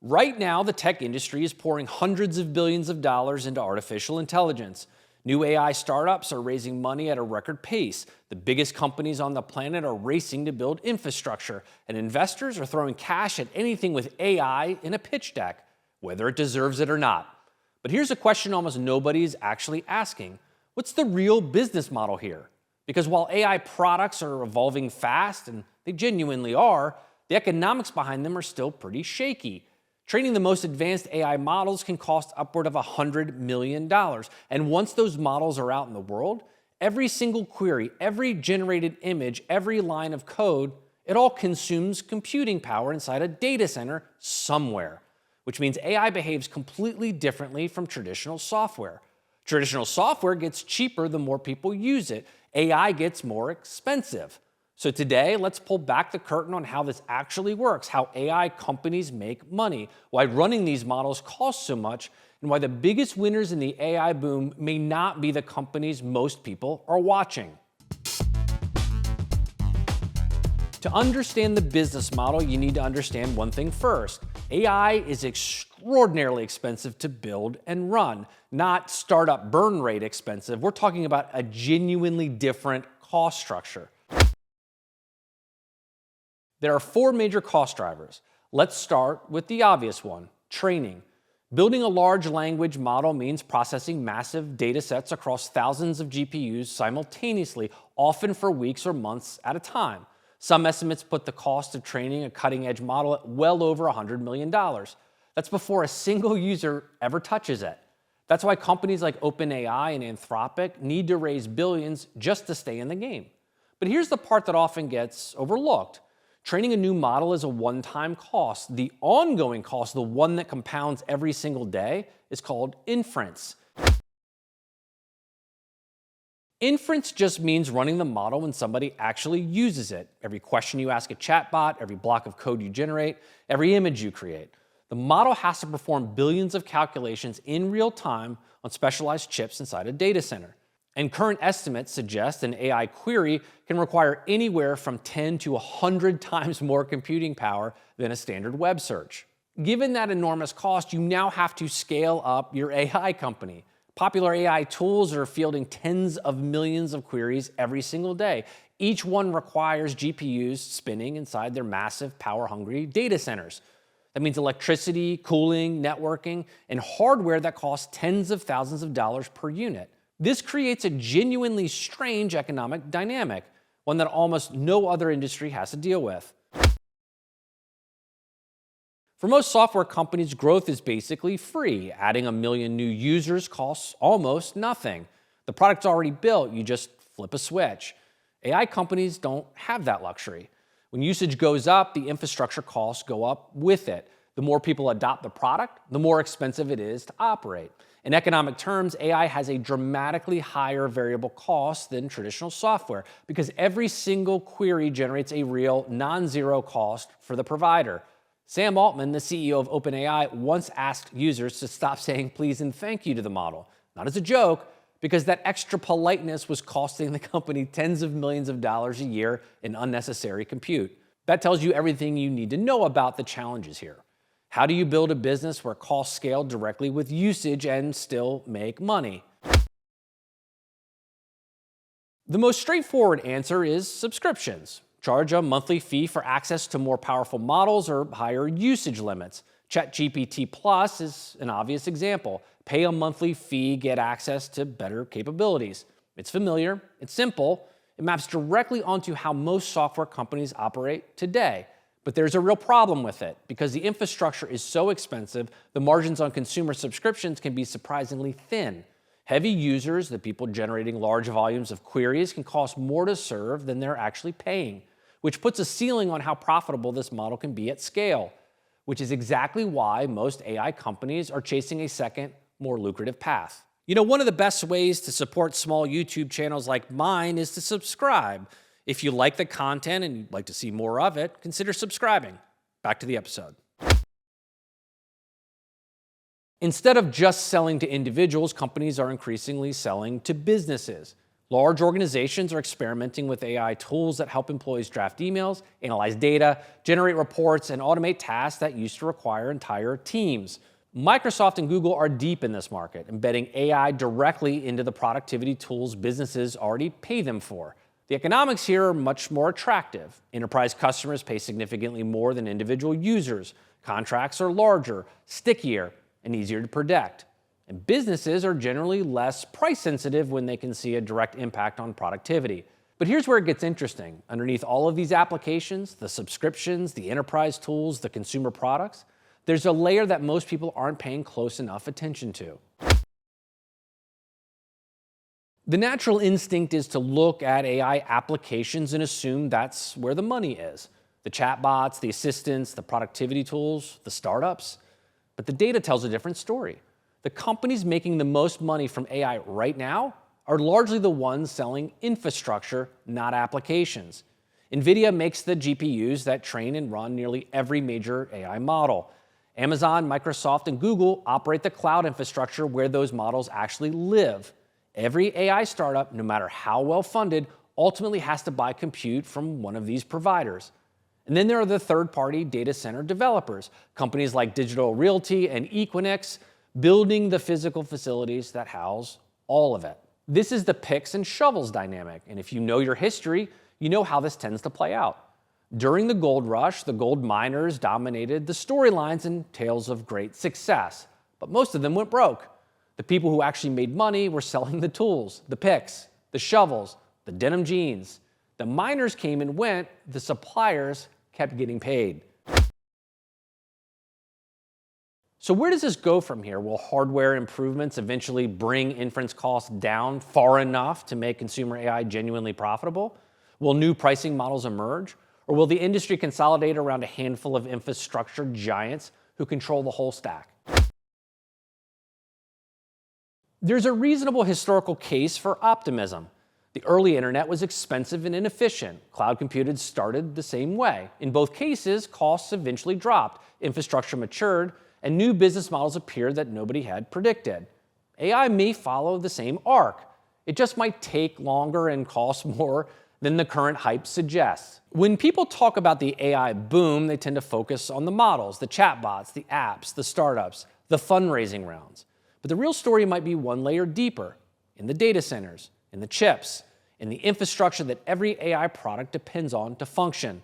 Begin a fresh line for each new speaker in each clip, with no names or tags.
Right now, the tech industry is pouring hundreds of billions of dollars into artificial intelligence. New AI startups are raising money at a record pace. The biggest companies on the planet are racing to build infrastructure, and investors are throwing cash at anything with AI in a pitch deck, whether it deserves it or not. But here's a question almost nobody is actually asking. What's the real business model here? Because while AI products are evolving fast, and they genuinely are, the economics behind them are still pretty shaky. Training the most advanced AI models can cost upward of $100 million. And once those models are out in the world, every single query, every generated image, every line of code, it all consumes computing power inside a data center somewhere, which means AI behaves completely differently from traditional software. Traditional software gets cheaper the more people use it. AI gets more expensive. So today, let's pull back the curtain on how this actually works, how AI companies make money, why running these models costs so much, and why the biggest winners in the AI boom may not be the companies most people are watching. To understand the business model, you need to understand one thing first. AI is extraordinarily expensive to build and run, not startup burn rate expensive. We're talking about a genuinely different cost structure. There are four major cost drivers. Let's start with the obvious one, training. Building a large language model means processing massive data sets across thousands of GPUs simultaneously, often for weeks or months at a time. Some estimates put the cost of training a cutting-edge model at well over $100 million. That's before a single user ever touches it. That's why companies like OpenAI and Anthropic need to raise billions just to stay in the game. But here's the part that often gets overlooked. Training a new model is a one-time cost. The ongoing cost, the one that compounds every single day, is called inference. Inference just means running the model when somebody actually uses it. Every question you ask a chatbot, every block of code you generate, every image you create. The model has to perform billions of calculations in real time on specialized chips inside a data center. And current estimates suggest an AI query can require anywhere from 10 to 100 times more computing power than a standard web search. Given that enormous cost, you now have to scale up your AI company. Popular AI tools are fielding tens of millions of queries every single day. Each one requires GPUs spinning inside their massive, power-hungry data centers. That means electricity, cooling, networking, and hardware that costs tens of thousands of dollars per unit. This creates a genuinely strange economic dynamic, one that almost no other industry has to deal with. For most software companies, growth is basically free. Adding 1 million new users costs almost nothing. The product's already built, you just flip a switch. AI companies don't have that luxury. When usage goes up, the infrastructure costs go up with it. The more people adopt the product, the more expensive it is to operate. In economic terms, AI has a dramatically higher variable cost than traditional software because every single query generates a real non-zero cost for the provider. Sam Altman, the CEO of OpenAI, once asked users to stop saying please and thank you to the model. Not as a joke, because that extra politeness was costing the company tens of millions of dollars a year in unnecessary compute. That tells you everything you need to know about the challenges here. How do you build a business where costs scale directly with usage and still make money? The most straightforward answer is subscriptions. Charge a monthly fee for access to more powerful models or higher usage limits. ChatGPT Plus is an obvious example. Pay a monthly fee, get access to better capabilities. It's familiar, it's simple, it maps directly onto how most software companies operate today. But there's a real problem with it. Because the infrastructure is so expensive, the margins on consumer subscriptions can be surprisingly thin. Heavy users, the people generating large volumes of queries, can cost more to serve than they're actually paying, which puts a ceiling on how profitable this model can be at scale, which is exactly why most AI companies are chasing a second, more lucrative path. You know, one of the best ways to support small YouTube channels like mine is to subscribe. If you like the content and you'd like to see more of it, consider subscribing. Back to the episode. Instead of just selling to individuals, companies are increasingly selling to businesses. Large organizations are experimenting with AI tools that help employees draft emails, analyze data, generate reports, and automate tasks that used to require entire teams. Microsoft and Google are deep in this market, embedding AI directly into the productivity tools businesses already pay them for. The economics here are much more attractive. Enterprise customers pay significantly more than individual users. Contracts are larger, stickier, and easier to predict. And businesses are generally less price sensitive when they can see a direct impact on productivity. But here's where it gets interesting. Underneath all of these applications, the subscriptions, the enterprise tools, the consumer products, there's a layer that most people aren't paying close enough attention to. The natural instinct is to look at AI applications and assume that's where the money is. The chatbots, the assistants, the productivity tools, the startups. But the data tells a different story. The companies making the most money from AI right now are largely the ones selling infrastructure, not applications. Nvidia makes the GPUs that train and run nearly every major AI model. Amazon, Microsoft, and Google operate the cloud infrastructure where those models actually live. Every AI startup, no matter how well funded, ultimately has to buy compute from one of these providers. And then there are the third-party data center developers, companies like Digital Realty and Equinix, building the physical facilities that house all of it. This is the picks and shovels dynamic, and if you know your history, you know how this tends to play out. During the gold rush, the gold miners dominated the storylines and tales of great success, but most of them went broke. The people who actually made money were selling the tools, the picks, the shovels, the denim jeans. The miners came and went, the suppliers kept getting paid. So where does this go from here? Will hardware improvements eventually bring inference costs down far enough to make consumer AI genuinely profitable? Will new pricing models emerge? Or will the industry consolidate around a handful of infrastructure giants who control the whole stack? There's a reasonable historical case for optimism. The early internet was expensive and inefficient. Cloud computing started the same way. In both cases, costs eventually dropped, infrastructure matured, and new business models appeared that nobody had predicted. AI may follow the same arc. It just might take longer and cost more than the current hype suggests. When people talk about the AI boom, they tend to focus on the models, the chatbots, the apps, the startups, the fundraising rounds. But the real story might be one layer deeper, in the data centers, in the chips, in the infrastructure that every AI product depends on to function.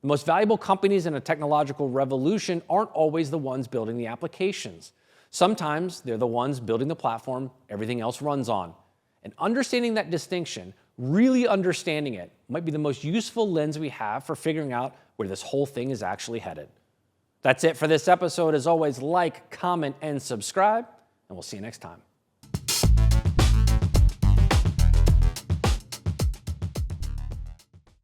The most valuable companies in a technological revolution aren't always the ones building the applications. Sometimes they're the ones building the platform everything else runs on. And understanding that distinction, really understanding it, might be the most useful lens we have for figuring out where this whole thing is actually headed. That's it for this episode. As always, like, comment, and subscribe, and we'll see you next time.